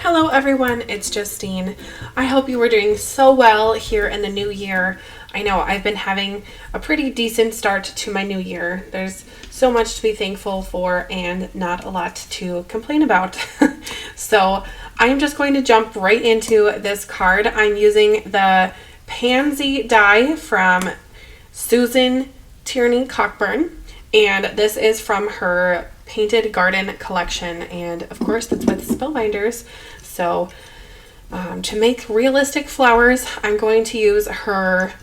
Hello everyone, it's Justine. I hope you were doing so well here in the new year. I know I've been having a pretty decent start to my new year. There's so much to be thankful for and not a lot to complain about. So I'm just going to jump right into this card. I'm using the Pansy die from Susan Tierney-Cockburn, and this is from her Painted Garden collection, and of course that's with Spellbinders. So to make realistic flowers, I'm going to use her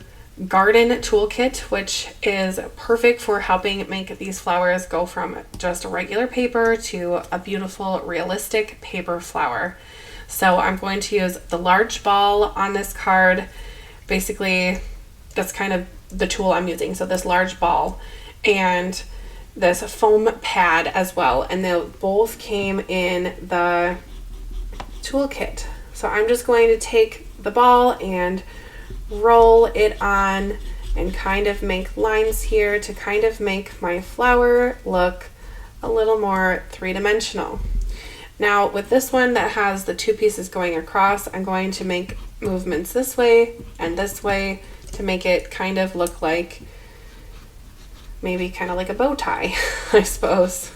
garden toolkit, which is perfect for helping make these flowers go from just a regular paper to a beautiful realistic paper flower. So I'm going to use the large ball on this card. Basically, that's kind of the tool I'm using. So this large ball and this foam pad as well, and they both came in the toolkit. So I'm just going to take the ball and roll it on and kind of make lines here to kind of make my flower look a little more three-dimensional. Now with this one that has the two pieces going across, I'm going to make movements this way and this way to make it kind of look like maybe kind of like a bow tie, I suppose.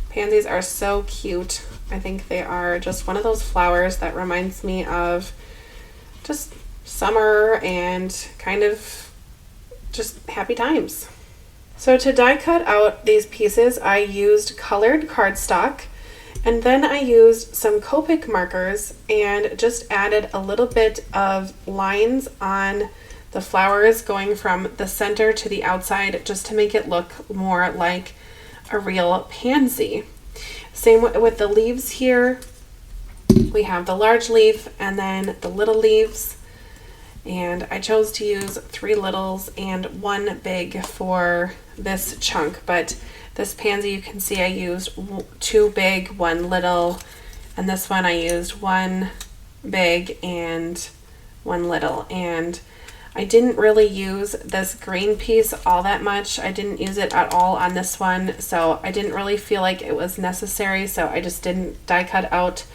Pansies are so cute. I think they are just one of those flowers that reminds me of just summer and kind of just happy times. So to die cut out these pieces, I used colored cardstock, and then I used some Copic markers and just added a little bit of lines on the flowers going from the center to the outside just to make it look more like a real pansy. Same with the leaves here. We have the large leaf and then the little leaves, and I chose to use 3 littles and 1 big for this chunk, but this pansy you can see I used 2 big, 1 little, and this one I used 1 big and 1 little. And I didn't really use this green piece all that much. I didn't use it at all on this one, so I didn't really feel like it was necessary, so I just didn't die cut out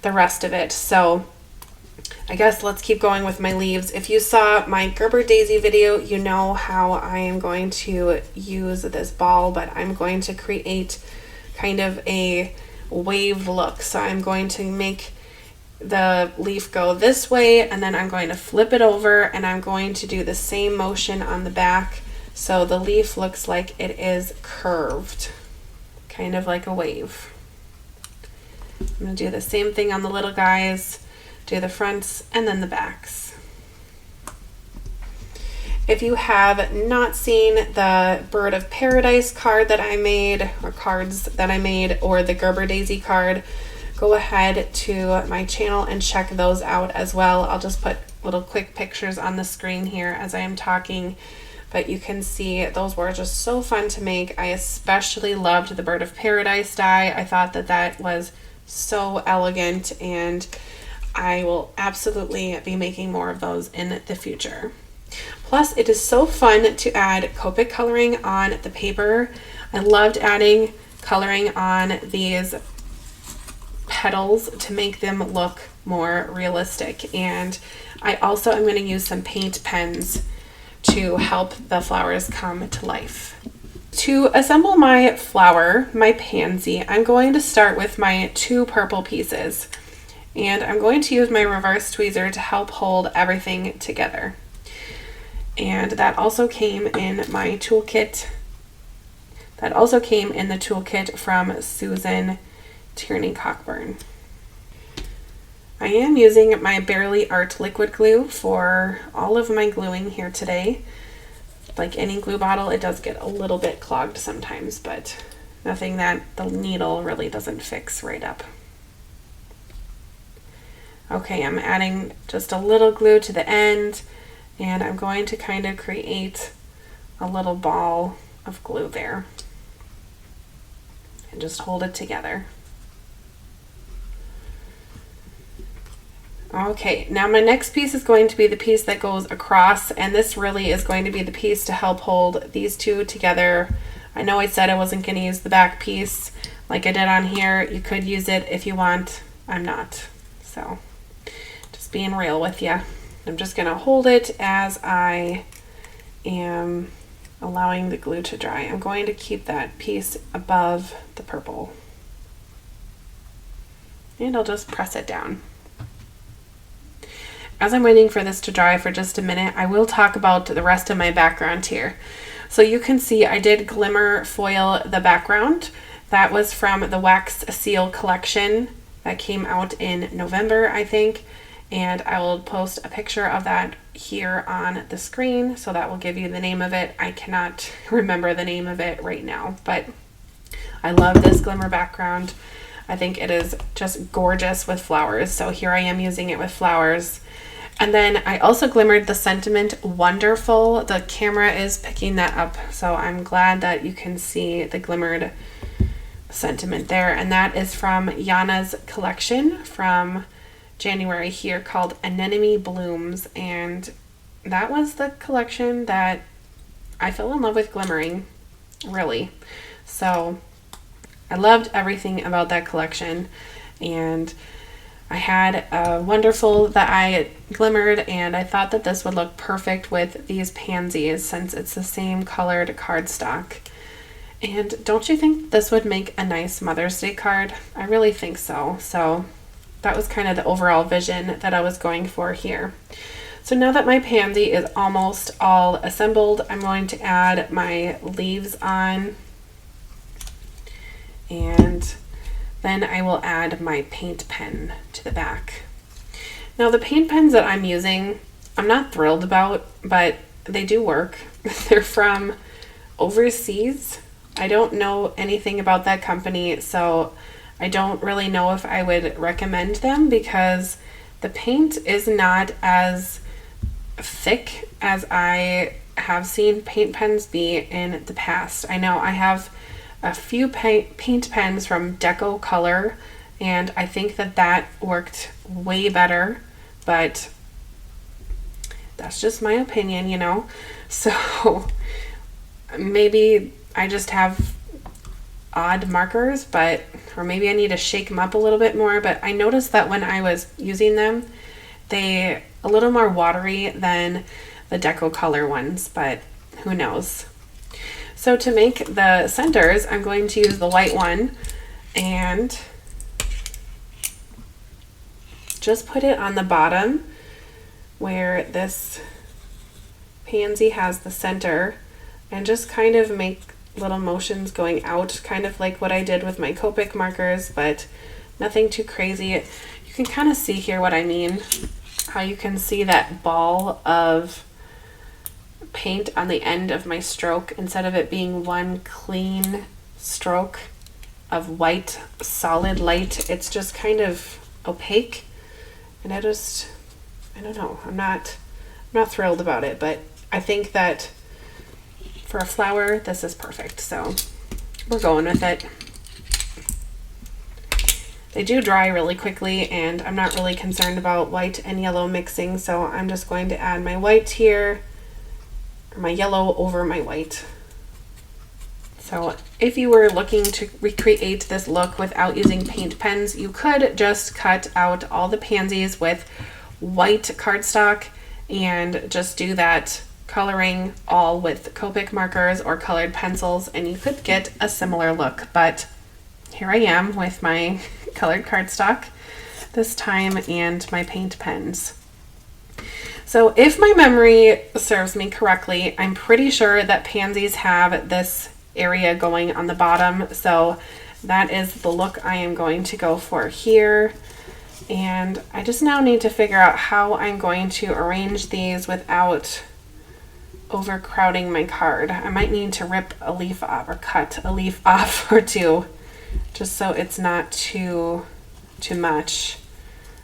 the rest of it. So I guess let's keep going with my leaves. If you saw my Gerber Daisy video, you know how I am going to use this ball, but I'm going to create kind of a wave look. So I'm going to make the leaf go this way, and then I'm going to flip it over, and I'm going to do the same motion on the back so the leaf looks like it is curved, kind of like a wave. I'm going to do the same thing on the little guys, do the fronts and then the backs. If you have not seen the Bird of Paradise card that I made, or cards that I made, or the Gerber Daisy card, go ahead to my channel and check those out as well. I'll just put little quick pictures on the screen here as I am talking, but you can see those were just so fun to make. I especially loved the Bird of Paradise die. I thought that that was so elegant, and I will absolutely be making more of those in the future. Plus, it is so fun to add Copic coloring on the paper. I loved adding coloring on these petals to make them look more realistic, and I also am going to use some paint pens to help the flowers come to life. To assemble my flower, my pansy, I'm going to start with my 2 purple pieces, and I'm going to use my reverse tweezer to help hold everything together. And that also came in my toolkit. That also came in the toolkit from Susan Tierney-Cockburn. I am using my Barely Art liquid glue for all of my gluing here today. Like any glue bottle, it does get a little bit clogged sometimes, but nothing that the needle really doesn't fix right up. Okay, I'm adding just a little glue to the end, and I'm going to kind of create a little ball of glue there and just hold it together. Okay, now my next piece is going to be the piece that goes across, and this really is going to be the piece to help hold these two together. I know I said I wasn't going to use the back piece, like I did on here. You could use it if you want. I'm not. So just being real with you. I'm just going to hold it as I am allowing the glue to dry. I'm going to keep that piece above the purple. And I'll just press it down. As I'm waiting for this to dry for just a minute, I will talk about the rest of my background here. So you can see I did glimmer foil the background. That was from the Wax Seal collection that came out in November, I think. And I will post a picture of that here on the screen, so that will give you the name of it. I cannot remember the name of it right now, but I love this glimmer background. I think it is just gorgeous with flowers. So here I am using it with flowers. And then I also glimmered the sentiment Wonderful. The camera is picking that up, so I'm glad that you can see the glimmered sentiment there. And that is from Yana's collection from January here, called Anemone Blooms, and that was the collection that I fell in love with glimmering, really. So I loved everything about that collection, and I had a Wonderful that I glimmered, and I thought that this would look perfect with these pansies since it's the same colored cardstock. And don't you think this would make a nice Mother's Day card? I really think so. So that was kind of the overall vision that I was going for here. So now that my pansy is almost all assembled, I'm going to add my leaves on, and then I will add my paint pen to the back. Now the paint pens that I'm using, I'm not thrilled about, but they do work. They're from overseas. I don't know anything about that company, so I don't really know if I would recommend them because the paint is not as thick as I have seen paint pens be in the past. I know I have a few paint pens from Deco Color, and I think that worked way better, but that's just my opinion, you know. So maybe I just have odd markers, or maybe I need to shake them up a little bit more, but I noticed that when I was using them, they a little more watery than the Deco Color ones, but who knows. So to make the centers, I'm going to use the white one and just put it on the bottom where this pansy has the center, and just kind of make little motions going out, kind of like what I did with my Copic markers, but nothing too crazy. You can kind of see here what I mean, how you can see that ball of paint on the end of my stroke instead of it being one clean stroke of white solid light. It's just kind of opaque, and I don't know, I'm not thrilled about it, but I think that for a flower this is perfect, so we're going with it. They do dry really quickly, and I'm not really concerned about white and yellow mixing, so I'm just going to add my white here, or my yellow over my white. So if you were looking to recreate this look without using paint pens, you could just cut out all the pansies with white cardstock and just do that coloring all with Copic markers or colored pencils, and you could get a similar look. But here I am with my colored cardstock this time and my paint pens. So if my memory serves me correctly, I'm pretty sure that pansies have this area going on the bottom, so that is the look I am going to go for here. And I just now need to figure out how I'm going to arrange these without overcrowding my card. I might need to rip a leaf off or cut a leaf off or two, just so it's not too much.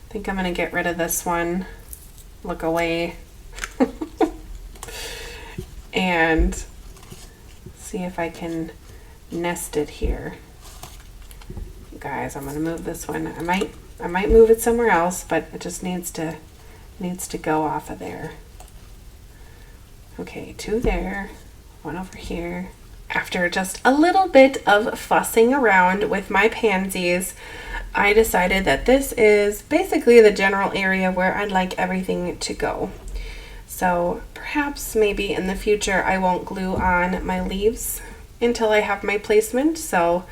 I think I'm going to get rid of this one, look away, and see if I can nest it here. You guys, I'm going to move this one. I might move it somewhere else, but it just needs to go off of there. Okay, two there, one over here, after just a little bit of fussing around with my pansies, I decided that this is basically the general area where I'd like everything to go. So perhaps maybe in the future I won't glue on my leaves until I have my placement. So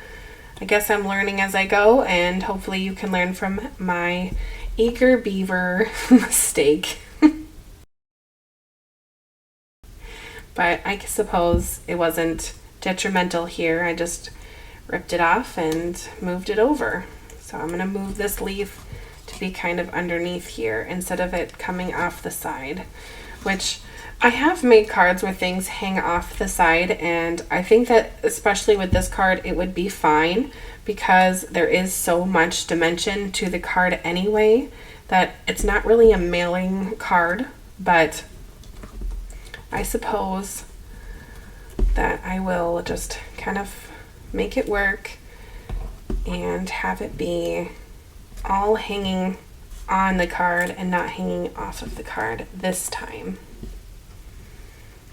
I guess I'm learning as I go, and hopefully you can learn from my eager beaver mistake. But I suppose it wasn't detrimental here. I just ripped it off and moved it over. So I'm going to move this leaf to be kind of underneath here instead of it coming off the side, which I have made cards where things hang off the side, and I think that especially with this card it would be fine because there is so much dimension to the card anyway that it's not really a mailing card. But I suppose that I will just kind of make it work and have it be all hanging on the card and not hanging off of the card this time.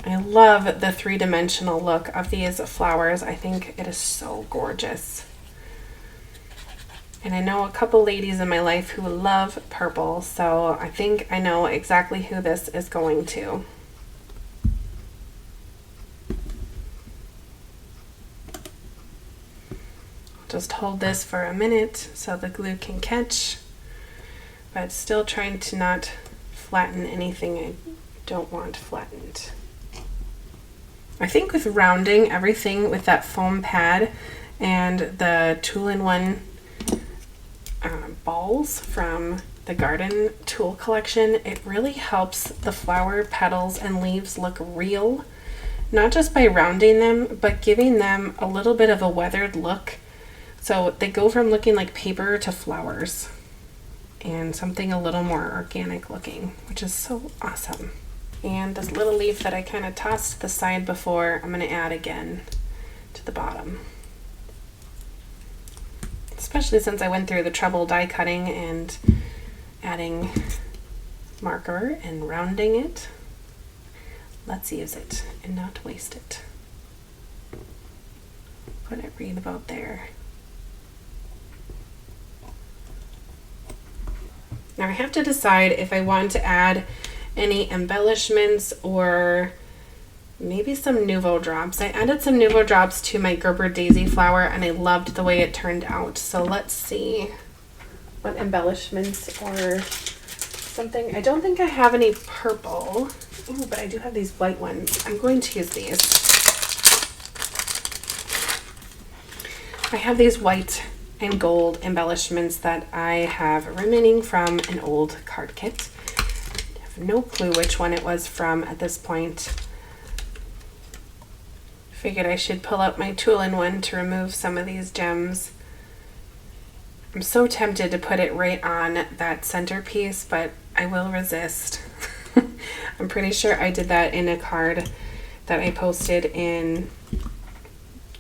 I love the three-dimensional look of these flowers. I think it is so gorgeous. And I know a couple ladies in my life who love purple, so I think I know exactly who this is going to. Just hold this for a minute so the glue can catch, but still trying to not flatten anything I don't want flattened. I think with rounding everything with that foam pad and the two-in-one balls from the garden tool collection, it really helps the flower petals and leaves look real, not just by rounding them, but giving them a little bit of a weathered look. So they go from looking like paper to flowers and something a little more organic looking, which is so awesome. And this little leaf that I kind of tossed to the side before, I'm going to add again to the bottom. Especially since I went through the trouble die cutting and adding marker and rounding it. Let's use it and not waste it. Put it right about there. Now I have to decide if I want to add any embellishments or maybe some Nouveau drops. I added some Nouveau drops to my Gerber daisy flower and I loved the way it turned out. So let's see what embellishments or something. I don't think I have any purple. Oh, but I do have these white ones. I'm going to use these. I have these white and gold embellishments that I have remaining from an old card kit. I have no clue which one it was from at this point. Figured I should pull out my tool-in-one to remove some of these gems. I'm so tempted to put it right on that centerpiece, but I will resist. I'm pretty sure I did that in a card that I posted in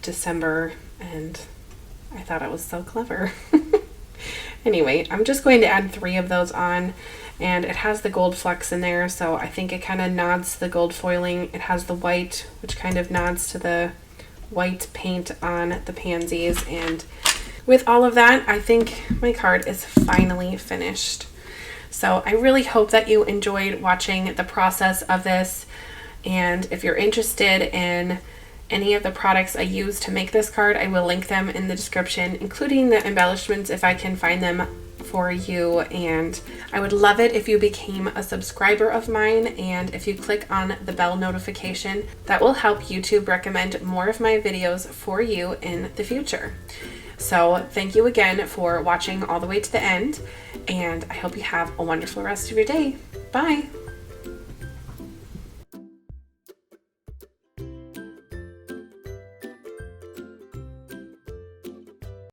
December, and I thought it was so clever. Anyway, I'm just going to add 3 of those on, and it has the gold flecks in there, so I think it kind of nods to the gold foiling. It has the white, which kind of nods to the white paint on the pansies, and with all of that, I think my card is finally finished. So I really hope that you enjoyed watching the process of this, and if you're interested in any of the products I use to make this card, I will link them in the description, including the embellishments if I can find them for you. And I would love it if you became a subscriber of mine, and if you click on the bell notification, that will help YouTube recommend more of my videos for you in the future. So thank you again for watching all the way to the end, and I hope you have a wonderful rest of your day. Bye!